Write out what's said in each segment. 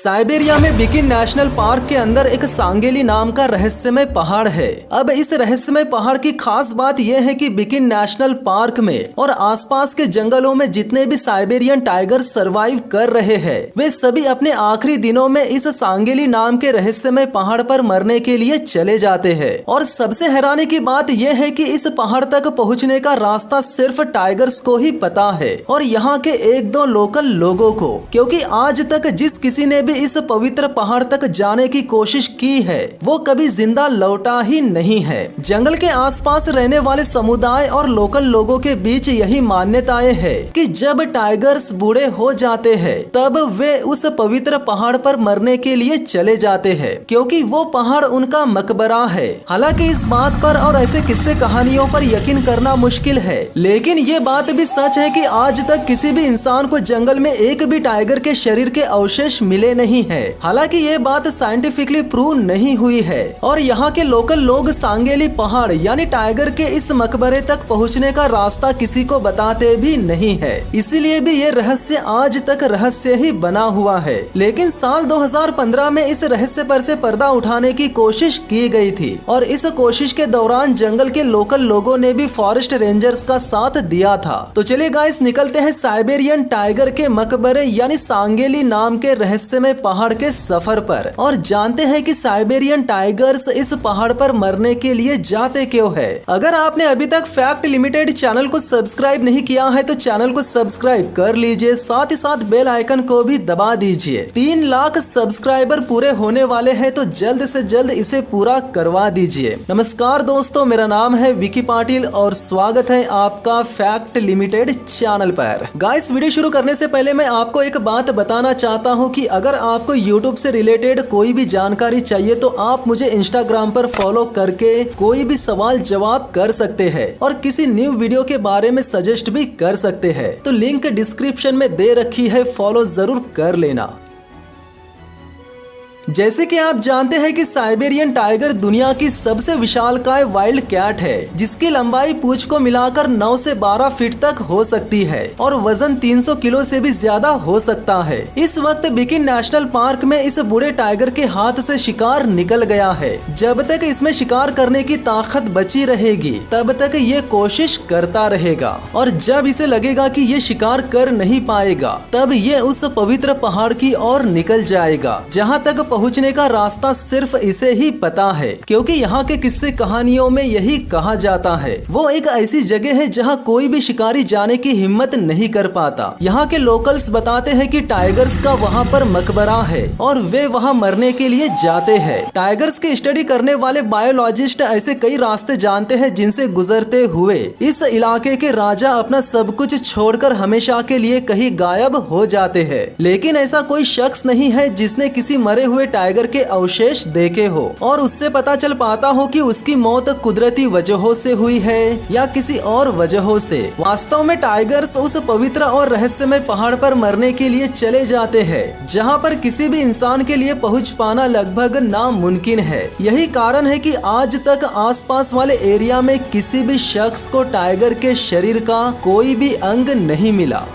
Siberia में बिकिन national park के अंदर एक सांगेली नाम का रहस्यमय पहाड़ है। अब इस रहस्यमय पहाड़ की खास बात यह है कि बिकिन नेशनल पार्क में और आसपास के जंगलों में जितने भी साइबेरियन टाइगर सरवाइव कर रहे हैं, वे सभी अपने आखिरी दिनों में इस सांगेली नाम के रहस्यमय पहाड़ पर मरने के लिए चले जाते हैं। और सबसे हैरानी की बात यह है कि इस पहाड़ तक पहुँचने का रास्ता सिर्फ टाइगर्स को ही पता है और यहाँ के एक दो लोकल लोगों को, क्योंकि आज तक जिस किसी ने भी इस पवित्र पहाड़ तक जाने की कोशिश की है वो कभी जिंदा लौटा ही नहीं है। जंगल के आसपास रहने वाले समुदाय और लोकल लोगों के बीच यही मान्यताएं है कि जब टाइगर्स बूढ़े हो जाते हैं तब वे उस पवित्र पहाड़ पर मरने के लिए चले जाते हैं, क्योंकि वो पहाड़ उनका मकबरा है। हालांकि इस बात पर और ऐसे किस्से कहानियों पर यकीन करना मुश्किल है, लेकिन ये बात भी सच है कि आज तक किसी भी इंसान को जंगल में एक भी टाइगर के शरीर के अवशेष मिले नहीं है। हालांकि ये बात साइंटिफिकली प्रूव नहीं हुई है और यहाँ के लोकल लोग सांगेली पहाड़ यानी टाइगर के इस मकबरे तक पहुँचने का रास्ता किसी को बताते भी नहीं है। इसीलिए भी ये रहस्य आज तक रहस्य ही बना हुआ है। लेकिन साल 2015 में इस रहस्य पर से पर्दा उठाने की कोशिश की गई थी और इस कोशिश के दौरान जंगल के लोकल लोगों ने भी फॉरेस्ट रेंजर्स का साथ दिया था। तो चलिए गाइस, निकलते हैं साइबेरियन टाइगर के मकबरे यानी सांगेली नाम के रहस्यमय पहाड़ के सफर पर और जानते हैं कि साइबेरियन टाइगर्स इस पहाड़ पर मरने के लिए जाते क्यों है। अगर आपने अभी तक फैक्ट लिमिटेड चैनल को सब्सक्राइब नहीं किया है तो चैनल को सब्सक्राइब कर लीजिए, साथ ही साथ बेल आइकन को भी दबा दीजिए। 3 लाख सब्सक्राइबर पूरे होने वाले हैं तो जल्द से जल्द इसे पूरा करवा दीजिए। नमस्कार दोस्तों, मेरा नाम है विकी पाटिल और स्वागत है आपका फैक्ट लिमिटेड चैनल पर। गाइस, वीडियो शुरू करने से पहले मैं आपको एक बात बताना चाहता हूं कि अगर आपको YouTube से रिलेटेड कोई भी जानकारी चाहिए तो आप मुझे Instagram पर फॉलो करके कोई भी सवाल जवाब कर सकते हैं और किसी न्यू वीडियो के बारे में सजेस्ट भी कर सकते हैं। तो लिंक डिस्क्रिप्शन में दे रखी है, फॉलो जरूर कर लेना। जैसे कि आप जानते हैं कि साइबेरियन टाइगर दुनिया की सबसे विशालकाय वाइल्ड कैट है, जिसकी लंबाई पूंछ को मिलाकर 9 से 12 फीट तक हो सकती है और वजन 300 किलो से भी ज्यादा हो सकता है। इस वक्त बिकिन नेशनल पार्क में इस बूढ़े टाइगर के हाथ से शिकार निकल गया है। जब तक इसमें शिकार करने की ताकत बची रहेगी तब तक ये कोशिश करता रहेगा और जब इसे लगेगा कि ये शिकार कर नहीं पाएगा तब ये उस पवित्र पहाड़ की ओर निकल जाएगा, जहाँ तक पहुंचने का रास्ता सिर्फ इसे ही पता है, क्योंकि यहाँ के किस्से कहानियों में यही कहा जाता है। वो एक ऐसी जगह है जहाँ कोई भी शिकारी जाने की हिम्मत नहीं कर पाता। यहाँ के लोकल्स बताते हैं कि टाइगर्स का वहाँ पर मकबरा है और वे वहाँ मरने के लिए जाते हैं। टाइगर्स की स्टडी करने वाले बायोलॉजिस्ट ऐसे कई रास्ते जानते हैं जिनसे गुजरते हुए इस इलाके के राजा अपना सब कुछ छोड़कर हमेशा के लिए कहीं गायब हो जाते हैं। लेकिन ऐसा कोई शख्स नहीं है जिसने किसी मरे हुए टाइगर के अवशेष देखे हो और उससे पता चल पाता हो कि उसकी मौत कुदरती वजहों से हुई है या किसी और वजहों से। वास्तव में टाइगर्स उस पवित्र और रहस्यमय पहाड़ पर मरने के लिए चले जाते हैं, जहां पर किसी भी इंसान के लिए पहुंच पाना लगभग नामुमकिन है। यही कारण है कि आज तक आसपास वाले एरिया में किसी भी शख्स को टाइगर के शरीर का कोई भी अंग नहीं मिला।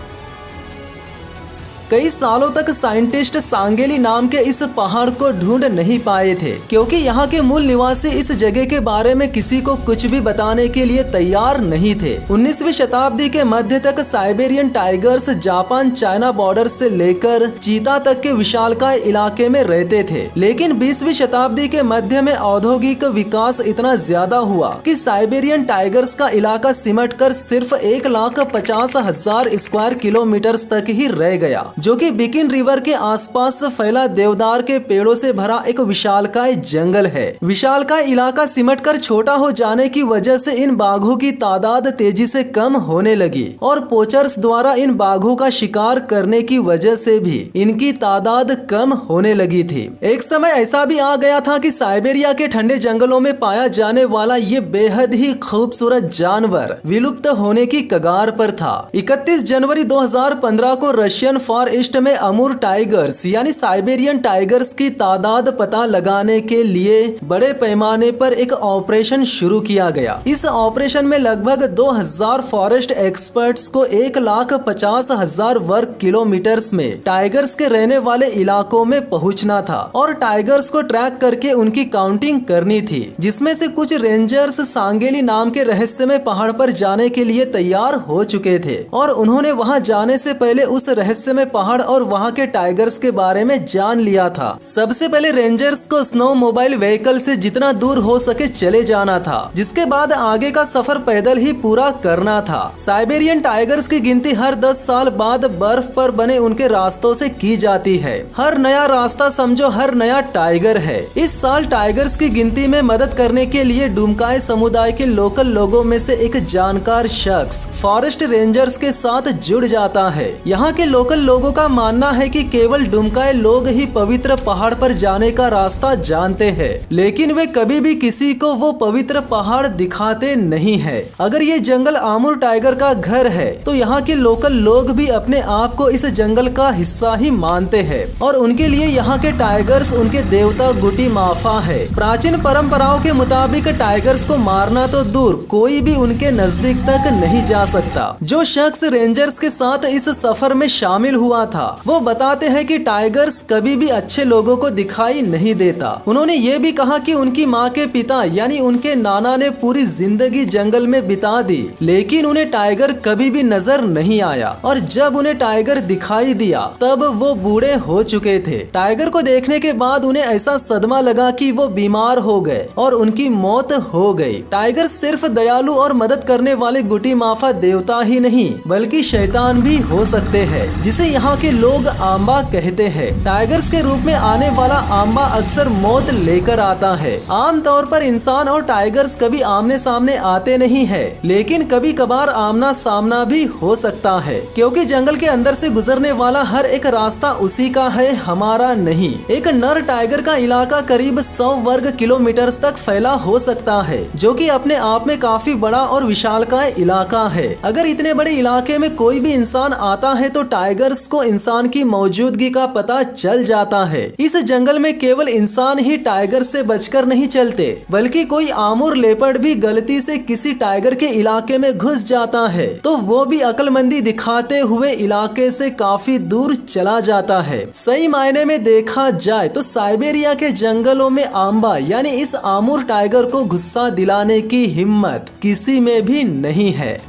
कई सालों तक साइंटिस्ट सांगेली नाम के इस पहाड़ को ढूंढ नहीं पाए थे, क्योंकि यहाँ के मूल निवासी इस जगह के बारे में किसी को कुछ भी बताने के लिए तैयार नहीं थे। 19वीं शताब्दी के मध्य तक Siberian tigers Japan China border से लेकर चीता तक के विशालकाय इलाके में रहते थे, लेकिन 20वीं शताब्दी के मध्य में औद्योगिक विकास इतना ज्यादा हुआ कि साइबेरियन टाइगर्स का इलाका सिमट कर सिर्फ 1,50,000 स्क्वायर किलोमीटर तक ही रह गया, जो कि बिकिन रिवर के आसपास फैला देवदार के पेड़ों से भरा एक विशालकाय जंगल है। विशालकाय इलाका सिमटकर छोटा हो जाने की वजह से इन बाघों की तादाद तेजी से कम होने लगी और पोचर्स द्वारा इन बाघों का शिकार करने की वजह से भी इनकी तादाद कम होने लगी थी। एक समय ऐसा भी आ गया था कि साइबेरिया के ठंडे जंगलों में पाया जाने वाला ये बेहद ही खूबसूरत जानवर विलुप्त होने की कगार पर था। 31 जनवरी 2015 को रशियन फॉर ईस्ट में अमूर टाइगर्स यानी साइबेरियन टाइगर्स की तादाद पता लगाने के लिए बड़े पैमाने पर एक ऑपरेशन शुरू किया गया। इस ऑपरेशन में लगभग 2000 फॉरेस्ट एक्सपर्ट्स को 1,50,000 वर्ग किलोमीटर्स में टाइगर्स के रहने वाले इलाकों में पहुंचना था और टाइगर्स को ट्रैक करके उनकी काउंटिंग करनी थी, जिसमें से कुछ रेंजर्स सांगेली नाम के रहस्यमय पहाड़ पर जाने के लिए तैयार हो चुके थे और उन्होंने वहां जाने से पहले उस रहस्यमय पहाड़ और वहां के टाइगर्स के बारे में जान लिया था। सबसे पहले रेंजर्स को स्नो मोबाइल व्हीकल से जितना दूर हो सके चले जाना था, जिसके बाद आगे का सफर पैदल ही पूरा करना था। साइबेरियन टाइगर्स की गिनती हर 10 साल बाद बर्फ पर बने उनके रास्तों से की जाती है। हर नया रास्ता समझो हर नया टाइगर है। इस साल टाइगर्स की गिनती में मदद करने के लिए डुमकाई समुदाय के लोकल लोगों में से एक जानकार शख्स फॉरेस्ट रेंजर्स के साथ जुड़ जाता है। यहाँ के लोकल लोगों का मानना है कि केवल डुमकाई लोग ही पवित्र पहाड़ पर जाने का रास्ता जानते हैं, लेकिन वे कभी भी किसी को वो पवित्र पहाड़ दिखाते नहीं है। अगर ये जंगल आमूर टाइगर का घर है तो यहाँ के लोकल लोग भी अपने आप को इस जंगल का हिस्सा ही मानते हैं और उनके लिए यहाँ के टाइगर्स उनके देवता गुटी माफा है। प्राचीन परंपराओं के मुताबिक टाइगर्स को मारना तो दूर, कोई भी उनके नजदीक तक नहीं जा सकता। जो शख्स रेंजर्स के साथ इस सफर में शामिल हुआ था वो बताते हैं कि टाइगर्स कभी भी अच्छे लोगों को दिखाई नहीं देता। उन्होंने ये भी कहा कि उनकी माँ के पिता यानी उनके नाना ने पूरी जिंदगी जंगल में बिता दी, लेकिन उन्हें टाइगर कभी भी नजर नहीं आया और जब उन्हें टाइगर दिखाई दिया तब वो बूढ़े हो चुके थे। टाइगर को देखने के बाद उन्हें ऐसा सदमा लगा कि वो बीमार हो गए और उनकी मौत हो गई। टाइगर सिर्फ दयालु और मदद करने वाले गुटी माफा देवता ही नहीं बल्कि शैतान भी हो सकते हैं, जिसे यहाँ के लोग आंबा कहते हैं। टाइगर्स के रूप में आने वाला आंबा अक्सर मौत लेकर आता है। आमतौर पर इंसान और टाइगर्स कभी आमने सामने आते नहीं है, लेकिन कभी कभार आमना सामना भी हो सकता है, क्योंकि जंगल के अंदर से गुजरने वाला हर एक रास्ता उसी का है, हमारा नहीं। एक नर टाइगर का इलाका करीब 100 वर्ग किलोमीटर तक फैला हो सकता है, जो कि अपने आप में काफी बड़ा और विशालकाय इलाका है। अगर इतने बड़े इलाके में कोई भी इंसान आता है तो टाइगर्स को इंसान की मौजूदगी का पता चल जाता है। इस जंगल में केवल इंसान ही टाइगर से बचकर नहीं चलते, बल्कि कोई आमूर लेपर्ड भी गलती से किसी टाइगर के इलाके में घुस जाता है तो वो भी अक्लमंदी दिखाते हुए इलाके से काफी दूर चला जाता है। सही मायने में देखा जाए तो साइबेरिया के जंगलों में आंबा यानी इस आमूर टाइगर को गुस्सा दिलाने की हिम्मत किसी में भी नहीं है।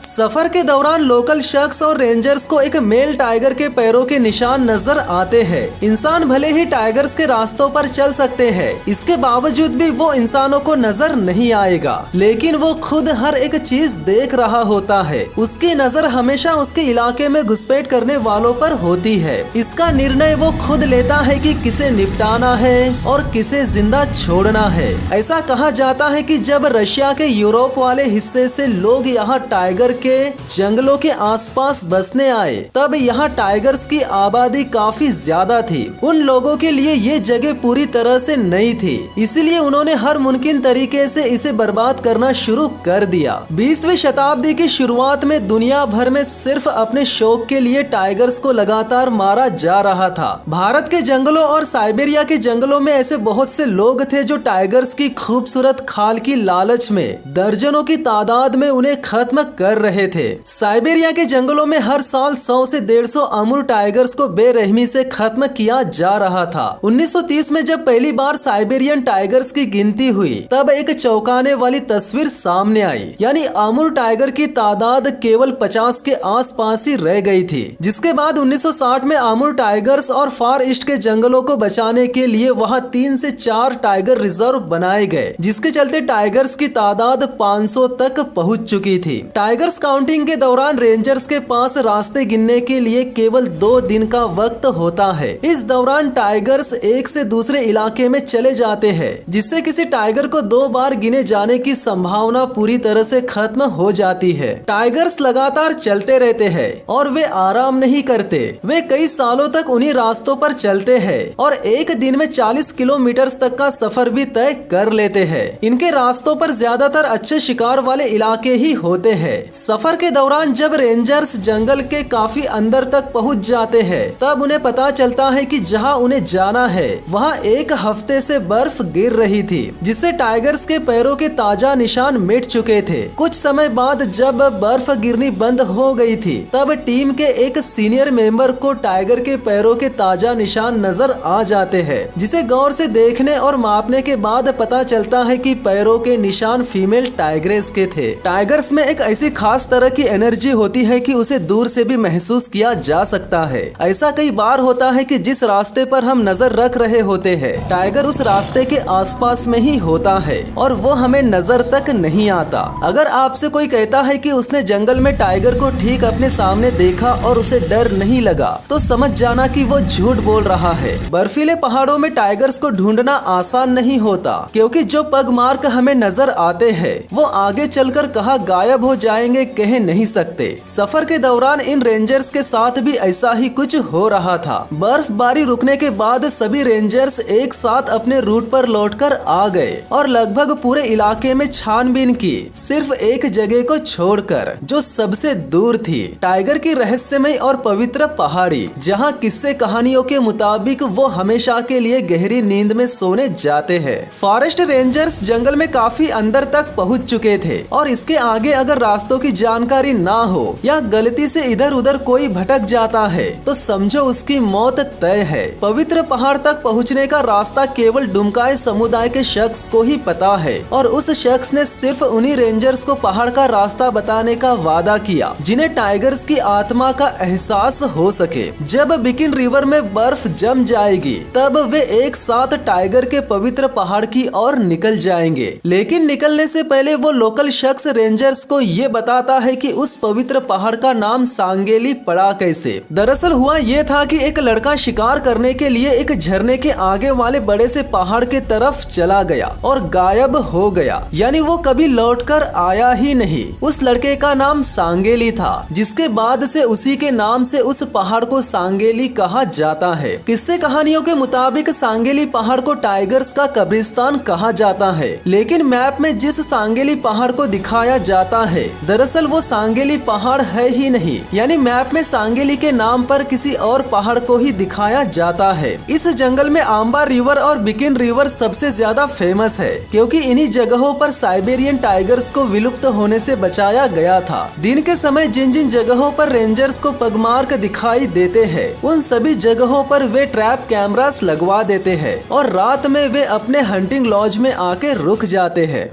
सफर के दौरान लोकल शख्स और रेंजर्स को एक मेल टाइगर के पैरों के निशान नजर आते हैं। इंसान भले ही टाइगर्स के रास्तों पर चल सकते हैं, इसके बावजूद भी वो इंसानों को नजर नहीं आएगा, लेकिन वो खुद हर एक चीज देख रहा होता है। उसकी नजर हमेशा उसके इलाके में घुसपैठ करने वालों पर होती है। इसका निर्णय वो खुद लेता है कि किसे निपटाना है और किसे जिंदा छोड़ना है। ऐसा कहा जाता है कि जब रशिया के यूरोप वाले हिस्से से लोग यहाँ टाइगर के जंगलों के आसपास बसने आए तब यहाँ टाइगर्स की आबादी काफी ज्यादा थी। उन लोगों के लिए ये जगह पूरी तरह से नई थी, इसलिए उन्होंने हर मुमकिन तरीके से इसे बर्बाद करना शुरू कर दिया। 20वीं शताब्दी की शुरुआत में दुनिया भर में सिर्फ अपने शौक के लिए टाइगर्स को लगातार मारा जा रहा था। भारत के जंगलों और साइबेरिया के जंगलों में ऐसे बहुत से लोग थे जो टाइगर्स की खूबसूरत खाल की लालच में दर्जनों की तादाद में उन्हें खत्म कर रहे थे। साइबेरिया के जंगलों में हर साल 100 से 150 अमूर टाइगर्स को बेरहमी से खत्म किया जा रहा था। 1930 में जब पहली बार साइबेरियन टाइगर्स की गिनती हुई तब एक चौंकाने वाली तस्वीर सामने आई, यानी अमूर टाइगर की तादाद केवल 50 के आसपास ही रह गई थी। जिसके बाद 1960 में अमूर टाइगर्स और फार ईस्ट के जंगलों को बचाने के लिए वहाँ 3 से 4 टाइगर रिजर्व बनाए गए, जिसके चलते टाइगर्स की तादाद 500 तक पहुँच चुकी थी। टाइगर्स काउंटिंग के दौरान रेंजर्स के पास रास्ते गिनने के लिए केवल 2 दिन का वक्त होता है। इस दौरान टाइगर्स एक से दूसरे इलाके में चले जाते हैं, जिससे किसी टाइगर को 2 बार गिने जाने की संभावना पूरी तरह से खत्म हो जाती है। टाइगर्स लगातार चलते रहते हैं और वे आराम नहीं करते। वे कई सालों तक उन्हीं रास्तों पर चलते हैं और एक दिन में 40 किलोमीटर तक का सफर भी तय कर लेते हैं। इनके रास्तों पर ज्यादातर अच्छे शिकार वाले इलाके ही होते हैं। सफर के दौरान जब रेंजर्स जंगल के काफी अंदर तक पहुंच जाते हैं तब उन्हें पता चलता है कि जहां उन्हें जाना है वहां एक हफ्ते से बर्फ गिर रही थी, जिससे टाइगर्स के पैरों के ताजा निशान मिट चुके थे। कुछ समय बाद जब बर्फ गिरनी बंद हो गई थी तब टीम के एक सीनियर मेंबर को टाइगर के पैरों के ताजा निशान नजर आ जाते हैं, जिसे गौर से देखने और मापने के बाद पता चलता है कि पैरों के निशान फीमेल टाइग्रेस के थे। टाइगर्स में एक ऐसी खास तरह की एनर्जी होती है कि उसे दूर से भी महसूस किया जा सकता है। ऐसा कई बार होता है कि जिस रास्ते पर हम नजर रख रहे होते हैं टाइगर उस रास्ते के आसपास में ही होता है और वो हमें नजर तक नहीं आता। अगर आपसे कोई कहता है कि उसने जंगल में टाइगर को ठीक अपने सामने देखा और उसे डर नहीं लगा तो समझ जाना कि वो झूठ बोल रहा है। बर्फीले पहाड़ों में टाइगर्स को ढूंढना आसान नहीं होता, क्योंकि जो पग मार्क हमें नजर आते हैं वो आगे चलकर कहाँ गायब हो जाएंगे कह नहीं सकते। सफर के दौरान इन रेंजर्स के साथ भी ऐसा ही कुछ हो रहा था। बर्फबारी रुकने के बाद सभी रेंजर्स एक साथ अपने रूट पर लौटकर आ गए और लगभग पूरे इलाके में छानबीन की, सिर्फ एक जगह को छोड़कर जो सबसे दूर थी, टाइगर की रहस्यमय और पवित्र पहाड़ी, जहां किस्से कहानियों के मुताबिक वो हमेशा के लिए गहरी नींद में सोने जाते हैं। फॉरेस्ट रेंजर्स जंगल में काफी अंदर तक पहुंच चुके थे और इसके आगे अगर रास्तों की जानकारी ना हो या गलती से इधर उधर कोई भटक जाता है तो समझो उसकी मौत तय है। पवित्र पहाड़ तक पहुंचने का रास्ता केवल डुमकाई समुदाय के शख्स को ही पता है और उस शख्स ने सिर्फ उन्हीं रेंजर्स को पहाड़ का रास्ता बताने का वादा किया जिन्हें टाइगर्स की आत्मा का एहसास हो सके। जब बिकिन रिवर में बर्फ जम जाएगी तब वे एक साथ टाइगर के पवित्र पहाड़ की ओर निकल जाएंगे, लेकिन निकलने से पहले वो लोकल शख्स रेंजर्स को ये बताता है कि उस पवित्र पहाड़ का नाम सांगेली पड़ा कैसे। दरअसल हुआ ये था कि एक लड़का शिकार करने के लिए एक झरने के आगे वाले बड़े से पहाड़ के तरफ चला गया और गायब हो गया, यानी वो कभी लौटकर आया ही नहीं। उस लड़के का नाम सांगेली था, जिसके बाद से उसी के नाम से उस पहाड़ को सांगेली कहा जाता है। किस्से कहानियों के मुताबिक सांगेली पहाड़ को टाइगर्स का कब्रिस्तान कहा जाता है, लेकिन मैप में जिस सांगेली पहाड़ को दिखाया जाता है दरअसल वो सांगेली पहाड़ है ही नहीं, यानी मैप में सांगेली के नाम पर किसी और पहाड़ को ही दिखाया जाता है। इस जंगल में आंबा रिवर और बिकिन रिवर सबसे ज्यादा फेमस है, क्योंकि इन्हीं जगहों पर साइबेरियन टाइगर्स को विलुप्त होने से बचाया गया था। दिन के समय जिन जिन जगहों पर रेंजर्स को पगमार्क दिखाई देते हैं उन सभी जगहों पर वे ट्रैप कैमरास लगवा देते हैं और रात में वे अपने हंटिंग लॉज में आके रुक जाते हैं।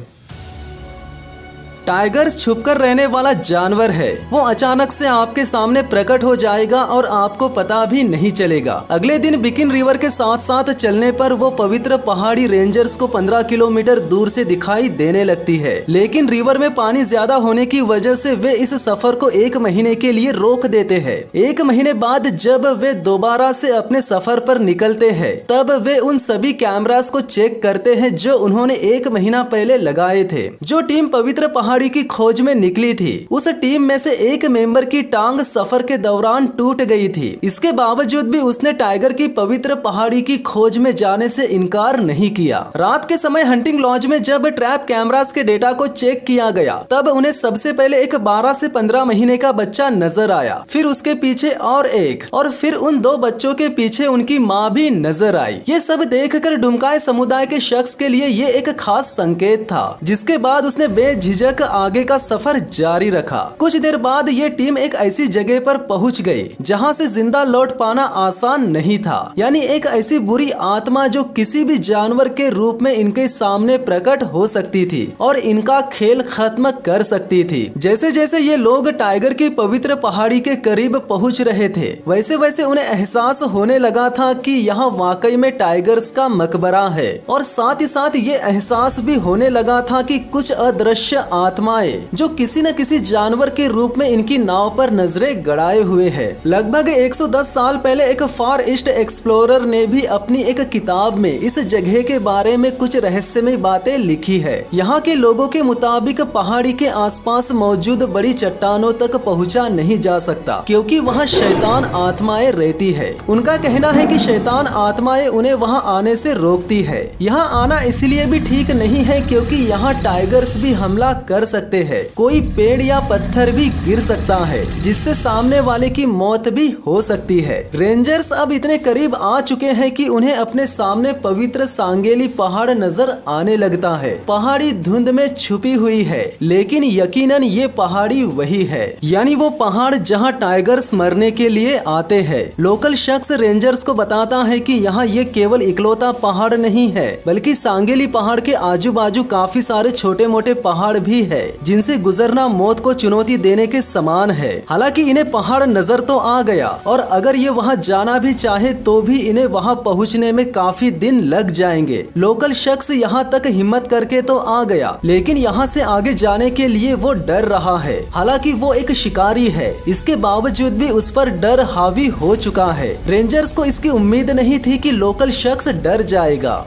टाइगर्स छुपकर रहने वाला जानवर है, वो अचानक से आपके सामने प्रकट हो जाएगा और आपको पता भी नहीं चलेगा। अगले दिन बिकिन रिवर के साथ साथ चलने पर वो पवित्र पहाड़ी रेंजर्स को 15 किलोमीटर दूर से दिखाई देने लगती है, लेकिन रिवर में पानी ज्यादा होने की वजह से वे इस सफर को 1 महीने के लिए रोक देते हैं। 1 महीने बाद जब वे दोबारा से अपने सफर पर निकलते हैं तब वे उन सभी कैमरास को चेक करते हैं जो उन्होंने 1 महीना पहले लगाए थे। जो टीम पवित्र पहाड़ी की खोज में निकली थी उस टीम में से एक मेंबर की टांग सफर के दौरान टूट गई थी। इसके बावजूद भी उसने टाइगर की पवित्र पहाड़ी की खोज में जाने से इनकार नहीं किया। रात के समय हंटिंग लॉज में जब ट्रैप कैमरास के डेटा को चेक किया गया तब उन्हें सबसे पहले एक 12 से 15 महीने का बच्चा नजर आया, फिर उसके पीछे और एक, और फिर उन 2 बच्चों के पीछे उनकी माँ भी नजर आई। ये सब देखकर डुमकाई समुदाय के शख्स के लिए ये एक खास संकेत था, जिसके बाद उसने बेझिझक आगे का सफर जारी रखा। कुछ देर बाद ये टीम एक ऐसी जगह पर पहुंच गई जहां से जिंदा लौट पाना आसान नहीं था, यानी एक ऐसी बुरी आत्मा जो किसी भी जानवर के रूप में इनके सामने प्रकट हो सकती थी और इनका खेल खत्म कर सकती थी। जैसे जैसे ये लोग टाइगर की पवित्र पहाड़ी के करीब पहुंच रहे थे वैसे वैसे उन्हें एहसास होने लगा था कि यहाँ वाकई में टाइगर्स का मकबरा है, और साथ ही साथ ये एहसास भी होने लगा था कि कुछ अदृश्य आत्माएं जो किसी न किसी जानवर के रूप में इनकी नाव पर नजरें गड़ाए हुए हैं। लगभग 110 साल पहले एक फार ईस्ट एक्सप्लोरर ने भी अपनी एक किताब में इस जगह के बारे में कुछ रहस्यमय बातें लिखी है। यहाँ के लोगों के मुताबिक पहाड़ी के आसपास मौजूद बड़ी चट्टानों तक पहुँचा नहीं जा सकता, क्योंकि वहाँ शैतान आत्माएं रहती है। उनका कहना है कि शैतान आत्माएं उन्हें वहाँ आने से रोकती है। यहाँ आना इसलिए भी ठीक नहीं है क्योंकि यहाँ टाइगर्स भी हमला कर कर सकते हैं। कोई पेड़ या पत्थर भी गिर सकता है जिससे सामने वाले की मौत भी हो सकती है। रेंजर्स अब इतने करीब आ चुके हैं कि उन्हें अपने सामने पवित्र सांगेली पहाड़ नजर आने लगता है। पहाड़ी धुंध में छुपी हुई है, लेकिन यकीनन ये पहाड़ी वही है, यानी वो पहाड़ जहाँ टाइगर्स मरने के लिए आते हैं। लोकल शख्स रेंजर्स को बताता है कि यहाँ ये केवल इकलौता पहाड़ नहीं है, बल्कि सांगेली पहाड़ के आजू बाजू काफी सारे छोटे मोटे पहाड़ भी है जिनसे गुजरना मौत को चुनौती देने के समान है। हालांकि इन्हें पहाड़ नजर तो आ गया, और अगर ये वहाँ जाना भी चाहे तो भी इन्हें वहाँ पहुँचने में काफी दिन लग जाएंगे। लोकल शख्स यहाँ तक हिम्मत करके तो आ गया, लेकिन यहाँ से आगे जाने के लिए वो डर रहा है। हालांकि वो एक शिकारी है, इसके बावजूद भी उस पर डर हावी हो चुका है। रेंजर्स को इसकी उम्मीद नहीं थी कि लोकल शख्स डर जाएगा।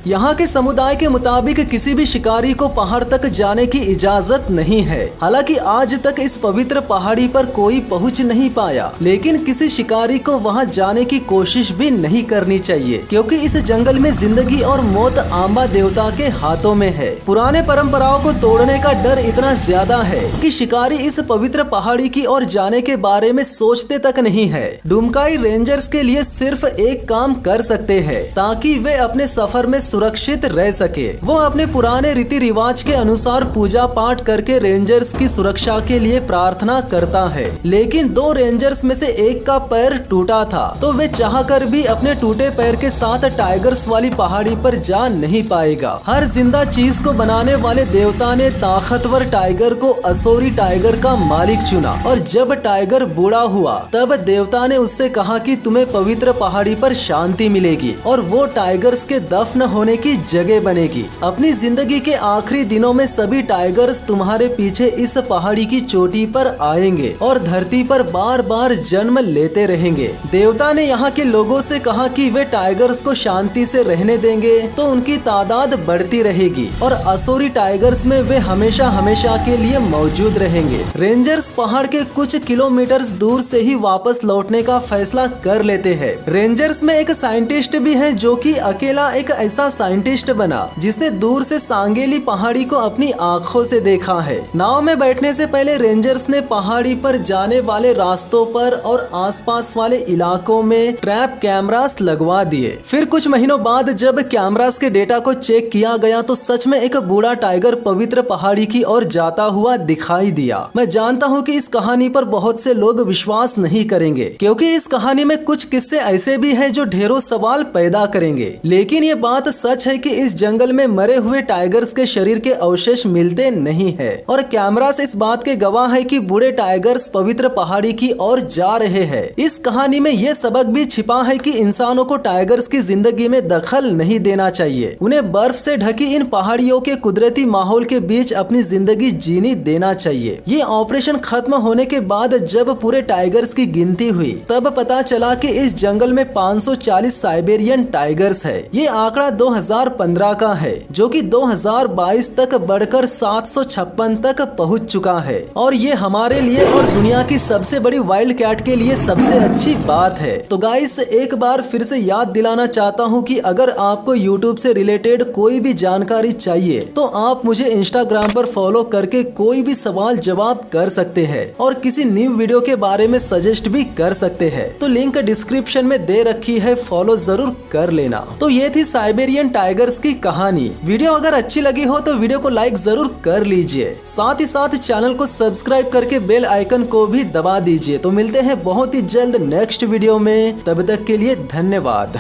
यहाँ के समुदाय के मुताबिक किसी भी शिकारी को पहाड़ तक जाने की इजाजत नहीं है। हालांकि आज तक इस पवित्र पहाड़ी पर कोई पहुँच नहीं पाया, लेकिन किसी शिकारी को वहाँ जाने की कोशिश भी नहीं करनी चाहिए, क्योंकि इस जंगल में जिंदगी और मौत आंबा देवता के हाथों में है। पुराने परंपराओं को तोड़ने का डर इतना ज्यादा है कि शिकारी इस पवित्र पहाड़ी की ओर जाने के बारे में सोचते तक नहीं है। डुमकाई रेंजर्स के लिए सिर्फ एक काम कर सकते हैं ताकि वे अपने सफर में सुरक्षित रह सके। वो अपने पुराने रीति रिवाज के अनुसार पूजा पाठ करके रेंजर्स की सुरक्षा के लिए प्रार्थना करता है। लेकिन दो रेंजर्स में से एक का पैर टूटा था, तो वे चाहकर भी अपने टूटे पैर के साथ टाइगर्स वाली पहाड़ी पर जा नहीं पाएगा। हर जिंदा चीज को बनाने वाले देवता ने ताकतवर टाइगर को असोरी टाइगर का मालिक चुना, और जब टाइगर बूढ़ा हुआ तब देवता ने उससे कहा कि तुम्हें पवित्र पहाड़ी पर शांति मिलेगी और वो टाइगर्स के दफन होने की जगह बनेगी। अपनी जिंदगी के आखिरी दिनों में सभी टाइगर्स तुम्हारे पीछे इस पहाड़ी की चोटी पर आएंगे और धरती पर बार बार जन्म लेते रहेंगे। देवता ने यहाँ के लोगों से कहा कि वे टाइगर्स को शांति से रहने देंगे तो उनकी तादाद बढ़ती रहेगी और असोरी टाइगर्स में वे हमेशा हमेशा के लिए मौजूद रहेंगे। रेंजर्स पहाड़ के कुछ किलोमीटर दूर से ही वापस लौटने का फैसला कर लेते हैं। रेंजर्स में एक साइंटिस्ट भी है जो कि अकेला एक ऐसा साइंटिस्ट बना जिसने दूर से सांगेली पहाड़ी को अपनी आंखों से देखा है। नाव में बैठने से पहले रेंजर्स ने पहाड़ी पर जाने वाले रास्तों पर और आसपास वाले इलाकों में ट्रैप कैमरास लगवा दिए। फिर कुछ महीनों बाद जब कैमरास के डेटा को चेक किया गया तो सच में एक बूढ़ा टाइगर पवित्र पहाड़ी की ओर जाता हुआ दिखाई दिया। मैं जानता हूँ कि इस कहानी पर बहुत से लोग विश्वास नहीं करेंगे, क्योंकि इस कहानी में कुछ किस्से ऐसे भी हैं जो ढेरों सवाल पैदा करेंगे, लेकिन ये बात सच है कि इस जंगल में मरे हुए टाइगर्स के शरीर के अवशेष मिलते नहीं है, और कैमरास इस बात के गवाह है कि बूढ़े टाइगर्स पवित्र पहाड़ी की ओर जा रहे हैं। इस कहानी में यह सबक भी छिपा है कि इंसानों को टाइगर्स की जिंदगी में दखल नहीं देना चाहिए। उन्हें बर्फ से ढकी इन पहाड़ियों के कुदरती माहौल के बीच अपनी जिंदगी जीनी देना चाहिए। ये ऑपरेशन खत्म होने के बाद जब पूरे टाइगर्स की गिनती हुई तब पता चला कि इस जंगल में 540 साइबेरियन टाइगर्स है। ये आंकड़ा 2015 का है, जो कि 2022 तक बढ़कर 756 तक पहुंच चुका है, और ये हमारे लिए और दुनिया की सबसे बड़ी वाइल्ड कैट के लिए सबसे अच्छी बात है। तो गाइस, एक बार फिर से याद दिलाना चाहता हूं कि अगर आपको YouTube से रिलेटेड कोई भी जानकारी चाहिए तो आप मुझे Instagram पर फॉलो करके कोई भी सवाल जवाब कर सकते हैं और किसी न्यू वीडियो के बारे में सजेस्ट भी कर सकते हैं। तो लिंक डिस्क्रिप्शन में दे रखी है, फॉलो जरूर कर लेना। तो ये थी साइबेरियन टाइगर्स की कहानी। वीडियो अगर अच्छी लगी हो तो वीडियो को लाइक जरूर कर लीजिए, साथ ही साथ चैनल को सब्सक्राइब करके बेल आइकन को भी दबा दीजिए। तो मिलते हैं बहुत ही जल्द नेक्स्ट वीडियो में, तब तक के लिए धन्यवाद।